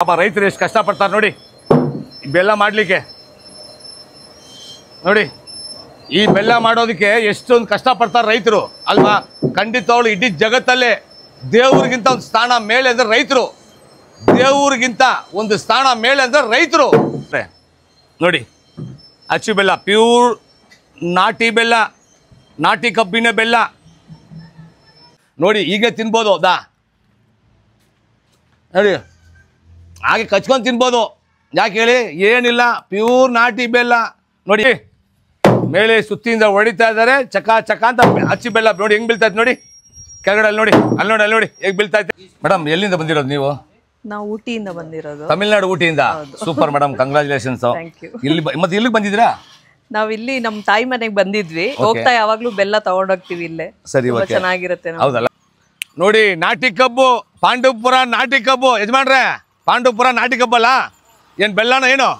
ಪಾಪ ರೈತರು ಎಷ್ಟು ಕಷ್ಟಪಡ್ತಾರೆ ನೋಡಿ ಬೆಲ್ಲ ಮಾಡಲಿಕ್ಕೆ. ನೋಡಿ ಈ ಬೆಲ್ಲ ಮಾಡೋದಕ್ಕೆ ಎಷ್ಟೊಂದು ಕಷ್ಟಪಡ್ತಾರೆ ರೈತರು ಅಲ್ವಾ. ಖಂಡಿತವಾಗ್ಲು ಇಡೀ ಜಗತ್ತಲ್ಲೇ ದೇವ್ರಿಗಿಂತ ಒಂದು ಸ್ಥಾನ ಮೇಲೆ ಅಂದರೆ ರೈತರು. ದೇವ್ರಿಗಿಂತ ಒಂದು ಸ್ಥಾನ ಮೇಲೆ ಅಂದರೆ ರೈತರು. ನೋಡಿ ಅಚ್ಚು ಬೆಲ್ಲ, ಪ್ಯೂರ್ ನಾಟಿ ಬೆಲ್ಲ, ನಾಟಿ ಕಬ್ಬಿನ ಬೆಲ್ಲ ನೋಡಿ. ಹೀಗೆ ತಿನ್ಬೋದು ದಾ, ನೋಡಿ ಹಾಗೆ ಕಚ್ಕೊಂಡು ತಿನ್ಬೋದು. ಯಾಕೆ ಹೇಳಿ, ಏನಿಲ್ಲ, ಪ್ಯೂರ್ ನಾಟಿ ಬೆಲ್ಲ ನೋಡಿ. ಮೇಲೆ ಸುತ್ತಿಯಿಂದ ಹೊಡಿತಾ ಇದ್ದಾರೆ, ಚಕ ಚಕ ಅಂತ ಅಚ್ಚಿ ಬೆಲ್ಲ ನೋಡಿ ಹೆಂಗ್ ಬೀಳ್ತಾ ಇತ್ತು ನೋಡಿ ಕೆಳಗಡೆ. ಅಲ್ಲಿ ನೋಡಿ, ಅಲ್ಲಿ ನೋಡಿ ಹೇಗೆ ಬೀಳ್ತಾ ಇತ್ತು. ಮೇಡಮ್ ಎಲ್ಲಿಂದ ಬಂದಿರೋದು ನೀವು? ನಾವು ಊಟಿಯಿಂದ ಬಂದಿರೋದು. ತಮಿಳ್ನಾಡು ಊಟಿಯಿಂದ. Super madam, congratulations. ಇಲ್ಲಿ ಮತ್ತೆ ಇಲ್ಲಿಗೆ ಬಂದಿದ್ದೀರಾ? ನಾವ್ ಇಲ್ಲಿ ನಮ್ ತಾಯಿ ಮನೆಗೆ ಬಂದಿದ್ವಿ. ಹೋಗ್ತಾ ಯಾವಾಗ್ಲೂ ಬೆಲ್ಲ ತಗೊಂಡೋಗ್ತೀವಿ ಇಲ್ಲೇ. ಸರಿ, ಚೆನ್ನಾಗಿರುತ್ತೆ. ಹೌದಲ್ಲ. ನೋಡಿ ನಾಟಿ ಕಬ್ಬು, ಪಾಂಡವಪುರ ನಾಟಿ ಕಬ್ಬು. ಯಜಮಾನ್ರೆ, ಪಾಂಡವಪುರ ನಾಟಿ ಕಬ್ಬಲ್ಲ ಏನು ಬೆಲ್ಲನ ಏನು?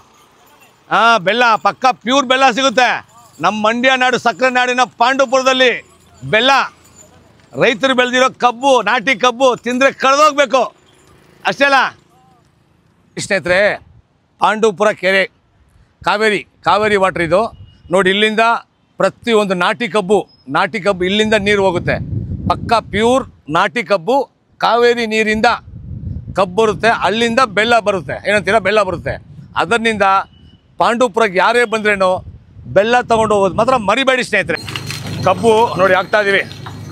ಬೆಲ್ಲ ಪಕ್ಕ ಪ್ಯೂರ್ ಬೆಲ್ಲ ಸಿಗುತ್ತೆ. ನಮ್ಮ ಮಂಡ್ಯ ನಾಡು, ಸಕ್ಕರೆ ನಾಡಿನ ಪಾಂಡವಪುರದಲ್ಲಿ ಬೆಲ್ಲ, ರೈತರು ಬೆಳೆದಿರೋ ಕಬ್ಬು, ನಾಟಿ ಕಬ್ಬು ತಿಂದರೆ ಕಳೆದೋಗ್ಬೇಕು ಅಷ್ಟೇ ಅಲ್ಲ. ಸ್ನೇಹಿತರೆ, ಪಾಂಡವಪುರ ಕೆರೆ, ಕಾವೇರಿ ವಾಟರ್ ಇದು ನೋಡಿ. ಇಲ್ಲಿಂದ ಪ್ರತಿಯೊಂದು ನಾಟಿ ಕಬ್ಬು ಇಲ್ಲಿಂದ ನೀರು ಹೋಗುತ್ತೆ. ಪಕ್ಕ ಪ್ಯೂರ್ ನಾಟಿ ಕಬ್ಬು, ಕಾವೇರಿ ನೀರಿಂದ ಕಬ್ಬು ಬರುತ್ತೆ, ಅಲ್ಲಿಂದ ಬೆಲ್ಲ ಬರುತ್ತೆ. ಏನಂತೀರ, ಬೆಲ್ಲ ಬರುತ್ತೆ. ಅದರಿಂದ ಪಾಂಡವಪುರಕ್ಕೆ ಯಾರೇ ಬಂದ್ರೇನೋ ಬೆಲ್ಲ ತೊಗೊಂಡು ಹೋಗೋದು ಮಾತ್ರ ಮರಿಬೇಡಿ ಸ್ನೇಹಿತರೆ. ಕಬ್ಬು ನೋಡಿ ಹಾಕ್ತಾ ಇದ್ದೀವಿ,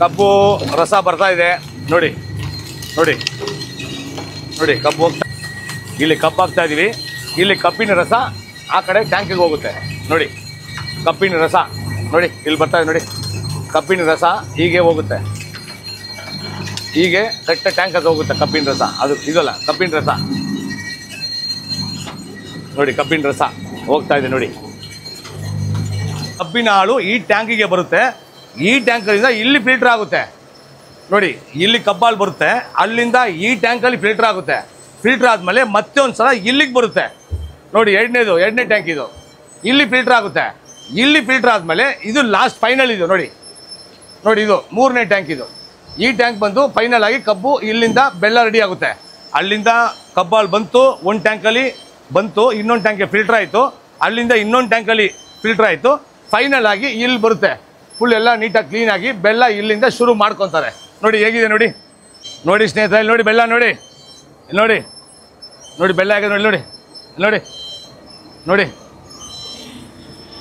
ಕಬ್ಬು ರಸ ಬರ್ತಾ ಇದೆ ನೋಡಿ. ಕಬ್ಬು ಹೋಗ್ತಾ, ಇಲ್ಲಿ ಕಬ್ಬು ಹಾಕ್ತಾ ಇದ್ದೀವಿ. ಇಲ್ಲಿ ಕಬ್ಬಿನ ರಸ ಆ ಕಡೆ ಟ್ಯಾಂಕಿಗೆ ಹೋಗುತ್ತೆ ನೋಡಿ. ಕಬ್ಬಿನ ರಸ ನೋಡಿ ಇಲ್ಲಿ ಬರ್ತಾ ಇದೆ ನೋಡಿ. ಕಬ್ಬಿನ ರಸ ಹೀಗೆ ಹೋಗುತ್ತೆ, ಹೀಗೆ ಕರೆಕ್ಟ್ ಟ್ಯಾಂಕ್ ಅದು ಹೋಗುತ್ತೆ. ಕಬ್ಬಿನ ರಸ ಅದು ಇದಲ್ಲ, ಕಬ್ಬಿನ ರಸ ನೋಡಿ. ಕಬ್ಬಿನ ರಸ ಹೋಗ್ತಾ ಇದೆ ನೋಡಿ. ಕಬ್ಬಿನ ಹಾಳು ಈ ಟ್ಯಾಂಕಿಗೆ ಬರುತ್ತೆ. ಈ ಟ್ಯಾಂಕರಿಂದ ಇಲ್ಲಿ ಫಿಲ್ಟರ್ ಆಗುತ್ತೆ ನೋಡಿ. ಇಲ್ಲಿ ಕಬ್ಬಾಳು ಬರುತ್ತೆ, ಅಲ್ಲಿಂದ ಈ ಟ್ಯಾಂಕಲ್ಲಿ ಫಿಲ್ಟರ್ ಆಗುತ್ತೆ. ಫಿಲ್ಟರ್ ಆದಮೇಲೆ ಮತ್ತೆ ಒಂದು ಸಲ ಇಲ್ಲಿಗೆ ಬರುತ್ತೆ ನೋಡಿ. ಎರಡನೇ ಟ್ಯಾಂಕ್ ಇದು. ಇಲ್ಲಿ ಫಿಲ್ಟರ್ ಆಗುತ್ತೆ. ಇಲ್ಲಿ ಫಿಲ್ಟರ್ ಆದಮೇಲೆ ಇದು ಲಾಸ್ಟ್ ಫೈನಲ್ ಇದು ನೋಡಿ. ಇದು 3ನೇ ಟ್ಯಾಂಕ್ ಇದು. ಈ ಟ್ಯಾಂಕ್ ಬಂದು ಫೈನಲ್ ಆಗಿ ಕಬ್ಬು ಇಲ್ಲಿಂದ ಬೆಲ್ಲ ರೆಡಿ ಆಗುತ್ತೆ. ಅಲ್ಲಿಂದ ಕಬ್ಬಾಳು ಬಂತು, ಒಂದು ಟ್ಯಾಂಕಲ್ಲಿ ಬಂತು, ಇನ್ನೊಂದು ಟ್ಯಾಂಕ್ಗೆ ಫಿಲ್ಟರ್ ಆಯಿತು, ಅಲ್ಲಿಂದ ಇನ್ನೊಂದು ಟ್ಯಾಂಕಲ್ಲಿ ಫಿಲ್ಟರ್ ಆಯಿತು, ಫೈನಲ್ ಆಗಿ ಇಲ್ಲಿ ಬರುತ್ತೆ. ಫುಲ್ ಎಲ್ಲ ನೀಟಾಗಿ ಕ್ಲೀನಾಗಿ ಬೆಲ್ಲ ಇಲ್ಲಿಂದ ಶುರು ಮಾಡ್ಕೊತಾರೆ ನೋಡಿ. ಹೇಗಿದೆ ನೋಡಿ ಸ್ನೇಹಿತರೆ, ಇಲ್ಲಿ ನೋಡಿ ಬೆಲ್ಲ ನೋಡಿ. ನೋಡಿ ಬೆಲ್ಲ ಆಗಿದೆ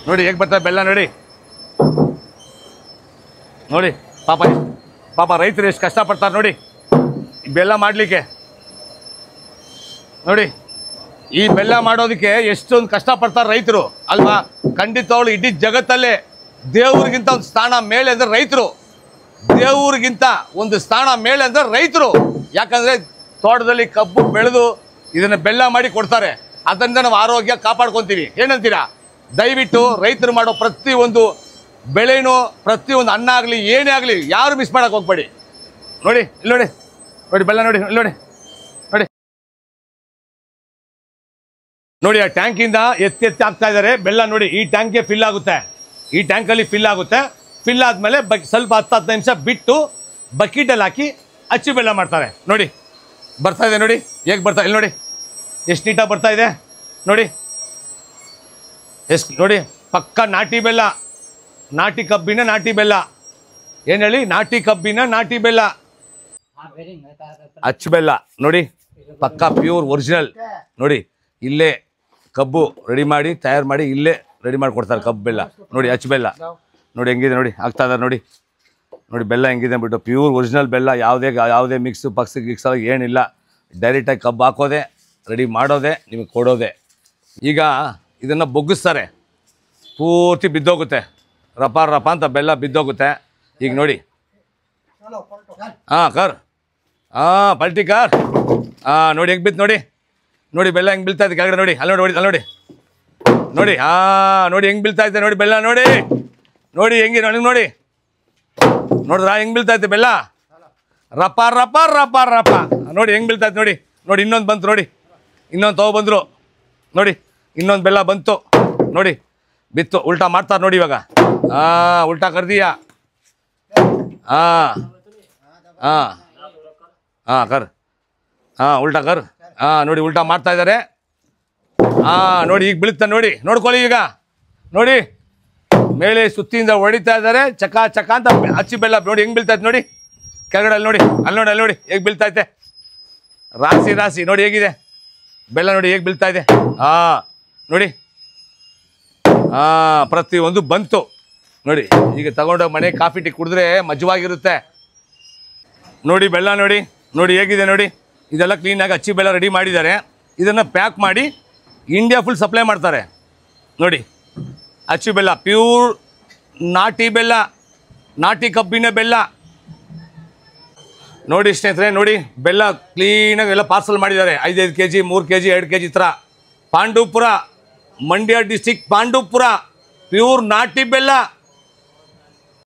ನೋಡಿ ಹೇಗೆ ಬರ್ತಾರೆ ಬೆಲ್ಲ ನೋಡಿ. ಪಾಪ ರೈತರು ಎಷ್ಟು ಕಷ್ಟಪಡ್ತಾರೆ ನೋಡಿ ಬೆಲ್ಲ ಮಾಡಲಿಕ್ಕೆ. ನೋಡಿ ಈ ಬೆಲ್ಲ ಮಾಡೋದಕ್ಕೆ ಎಷ್ಟೊಂದು ಕಷ್ಟಪಡ್ತಾರೆ ರೈತರು ಅಲ್ವಾ. ಖಂಡಿತವಾಗ್ಲು ಇಡೀ ಜಗತ್ತಲ್ಲೇ ದೇವ್ರಿಗಿಂತ ಒಂದು ಸ್ಥಾನ ಮೇಲೆ ಅಂದರೆ ರೈತರು. ದೇವ್ರಿಗಿಂತ ಒಂದು ಸ್ಥಾನ ಮೇಲೆ ಅಂದರೆ ರೈತರು. ಯಾಕಂದರೆ ತೋಟದಲ್ಲಿ ಕಬ್ಬು ಬೆಳೆದು ಇದನ್ನು ಬೆಲ್ಲ ಮಾಡಿ ಕೊಡ್ತಾರೆ. ಅದರಿಂದ ನಾವು ಆರೋಗ್ಯ ಕಾಪಾಡ್ಕೊತೀವಿ. ಏನಂತೀರಾ? ದಯವಿಟ್ಟು ರೈತರು ಮಾಡೋ ಪ್ರತಿಯೊಂದು ಬೆಳೆನೂ, ಪ್ರತಿಯೊಂದು ಅನ್ನ ಆಗಲಿ ಏನೇ ಆಗಲಿ ಯಾರು ಮಿಸ್ ಮಾಡೋಕೆ ಹೋಗ್ಬೇಡಿ. ನೋಡಿ ಬೆಲ್ಲ ನೋಡಿ ಆ ಟ್ಯಾಂಕಿಂದ ಎತ್ತಿ ಹಾಕ್ತಾ ಇದ್ದಾರೆ ಬೆಲ್ಲ ನೋಡಿ. ಈ ಟ್ಯಾಂಕ್ಗೆ ಫಿಲ್ ಆಗುತ್ತೆ, ಈ ಟ್ಯಾಂಕಲ್ಲಿ ಫಿಲ್ ಆಗುತ್ತೆ. ಫಿಲ್ ಆದಮೇಲೆ ಸ್ವಲ್ಪ 10-15 ನಿಮಿಷ ಬಿಟ್ಟು ಬಕೆಟಲ್ಲಿ ಹಾಕಿ ಅಚ್ಚಿ ಬೆಲ್ಲ ಮಾಡ್ತಾರೆ ನೋಡಿ. ಬರ್ತಾ ಇದೆ ನೋಡಿ ಹೇಗೆ ಬರ್ತಾ, ಇಲ್ಲಿ ನೋಡಿ ಎಷ್ಟು ನೀಟಾಗಿ ಬರ್ತಾ ಇದೆ ನೋಡಿ. ಎಷ್ಟು ನೋಡಿ, ಪಕ್ಕ ನಾಟಿ ಬೆಲ್ಲ, ನಾಟಿ ಕಬ್ಬಿನ ನಾಟಿ ಬೆಲ್ಲ. ಏನು ಹೇಳಿ, ನಾಟಿ ಕಬ್ಬಿನ ನಾಟಿ ಬೆಲ್ಲ, ಅಚ್ಚು ಬೆಲ್ಲ ನೋಡಿ. ಪಕ್ಕ ಪ್ಯೂರ್ ಒರಿಜಿನಲ್ ನೋಡಿ. ಇಲ್ಲೇ ಕಬ್ಬು ರೆಡಿ ಮಾಡಿ ತಯಾರು ಮಾಡಿ ಇಲ್ಲೇ ರೆಡಿ ಮಾಡಿ ಕೊಡ್ತಾರೆ ಕಬ್ಬು ಬೆಲ್ಲ ನೋಡಿ. ಅಚ್ಚು ಬೆಲ್ಲ ನೋಡಿ ಹೆಂಗಿದೆ ನೋಡಿ, ಆಗ್ತಾ ಇದ್ದಾರೆ ನೋಡಿ. ಬೆಲ್ಲ ಹೆಂಗಿದೆ ಬಿಟ್ಟು ಪ್ಯೂರ್ ಒರಿಜಿನಲ್ ಬೆಲ್ಲ. ಯಾವುದೇ ಮಿಕ್ಸು ಗಿಕ್ಸ್ ಏನಿಲ್ಲ. ಡೈರೆಕ್ಟಾಗಿ ಕಬ್ಬು ಹಾಕೋದೆ, ರೆಡಿ ಮಾಡೋದೆ, ನಿಮಗೆ ಕೊಡೋದೆ. ಈಗ ಇದನ್ನು ಬೊಗ್ಗಿಸ್ತಾರೆ, ಪೂರ್ತಿ ಬಿದ್ದೋಗುತ್ತೆ, ರಪ ಅಂತ ಬೆಲ್ಲ ಬಿದ್ದೋಗುತ್ತೆ. ಈಗ ನೋಡಿ, ಪಲ್ಟಿ ಕಾರ್ ನೋಡಿ ಹೆಂಗೆ ಬಿತ್ತು ನೋಡಿ ಬೆಲ್ಲ ಹೆಂಗೆ ಬೀಳ್ತಾ ಇದೆ ಕೆಳಗಡೆ ನೋಡಿ. ಅಲ್ಲಿ ನೋಡಿ ನೋಡಿ ಹೆಂಗೆ ಬೀಳ್ತಾ ಇದೆ ನೋಡಿ ಬೆಲ್ಲ ನೋಡಿ ಹೆಂಗೆ ನೋಡಿದ್ರಾ ಹೆಂಗೆ ಬೀಳ್ತಾ ಇತ್ತು ಬೆಲ್ಲ, ರಪ ನೋಡಿ ಹೆಂಗೆ ಬೀಳ್ತಾ ಇತ್ತು ನೋಡಿ. ಇನ್ನೊಂದು ಬಂತು ನೋಡಿ, ಇನ್ನೊಂದು ತೊಗೊಬಂದರು ನೋಡಿ. ಇನ್ನೊಂದು ಬೆಲ್ಲ ಬಂತು ನೋಡಿ, ಬಿತ್ತು. ಉಲ್ಟಾ ಮಾಡ್ತಾರೆ ನೋಡಿ ಇವಾಗ. ಉಲ್ಟಾ ಕರ್ದೀಯಾ? कर उल्टा कर ನೋಡಿ ಉಲ್ಟಾ ಮಾಡ್ತಾ ಇದ್ದಾರೆ. ನೋಡಿ ಈಗ ಬೀಳುತ್ತೆ ನೋಡಿ, ನೋಡ್ಕೊಳ್ಳಿ ಈಗ ನೋಡಿ, ಮೇಲೆ ಸುತ್ತಿಯಿಂದ ಹೊಡಿತಾ ಇದ್ದಾರೆ, ಚಕ ಚಕ ಅಂತ ಹಚ್ಚಿ ಬೆಲ್ಲ ನೋಡಿ ಹೆಂಗ್ ಬೀಳ್ತಾ ಇತ್ತು ನೋಡಿ, ಕೆಳಗಡೆ ಅಲ್ಲಿ ನೋಡಿ, ಅಲ್ಲಿ ನೋಡಿ ಹೇಗೆ ಬೀಳ್ತಾ ಐತೆ, ರಾಸಿ ರಾಸಿ ನೋಡಿ ಹೇಗಿದೆ ಬೆಲ್ಲ ನೋಡಿ ಹೇಗೆ ಬೀಳ್ತಾ ಇದೆ. ನೋಡಿ ಪ್ರತಿಯೊಂದು ಬಂತು ನೋಡಿ. ಈಗ ತಗೊಂಡೋಗಿ ಮನೆ ಕಾಫಿ ಟೀ ಕುಡಿದ್ರೆ ಮಜವಾಗಿರುತ್ತೆ ನೋಡಿ. ಬೆಲ್ಲ ನೋಡಿ ನೋಡಿ ಹೇಗಿದೆ ನೋಡಿ, ಇದೆಲ್ಲ ಕ್ಲೀನಾಗಿ ಹಚ್ಚಿ ಬೆಲ್ಲ ರೆಡಿ ಮಾಡಿದ್ದಾರೆ. ಇದನ್ನು ಪ್ಯಾಕ್ ಮಾಡಿ ಇಂಡಿಯಾ ಫುಲ್ ಸಪ್ಲೈ ಮಾಡ್ತಾರೆ ನೋಡಿ. ಅಚ್ಚು ಬೆಲ್ಲ, ಪ್ಯೂರ್ ನಾಟಿ ಬೆಲ್ಲ, ನಾಟಿ ಕಬ್ಬಿನ ಬೆಲ್ಲ ನೋಡಿ ಸ್ನೇಹಿತರೆ. ನೋಡಿ ಬೆಲ್ಲ ಕ್ಲೀನಾಗಿ ಎಲ್ಲ ಪಾರ್ಸಲ್ ಮಾಡಿದ್ದಾರೆ, 5-5 kg, 3 kg, 2 kg ಥರ. ಪಾಂಡವಪುರ, ಮಂಡ್ಯ ಡಿಸ್ಟಿಕ್ ಪಾಂಡವಪುರ, ಪ್ಯೂರ್ ನಾಟಿ ಬೆಲ್ಲ.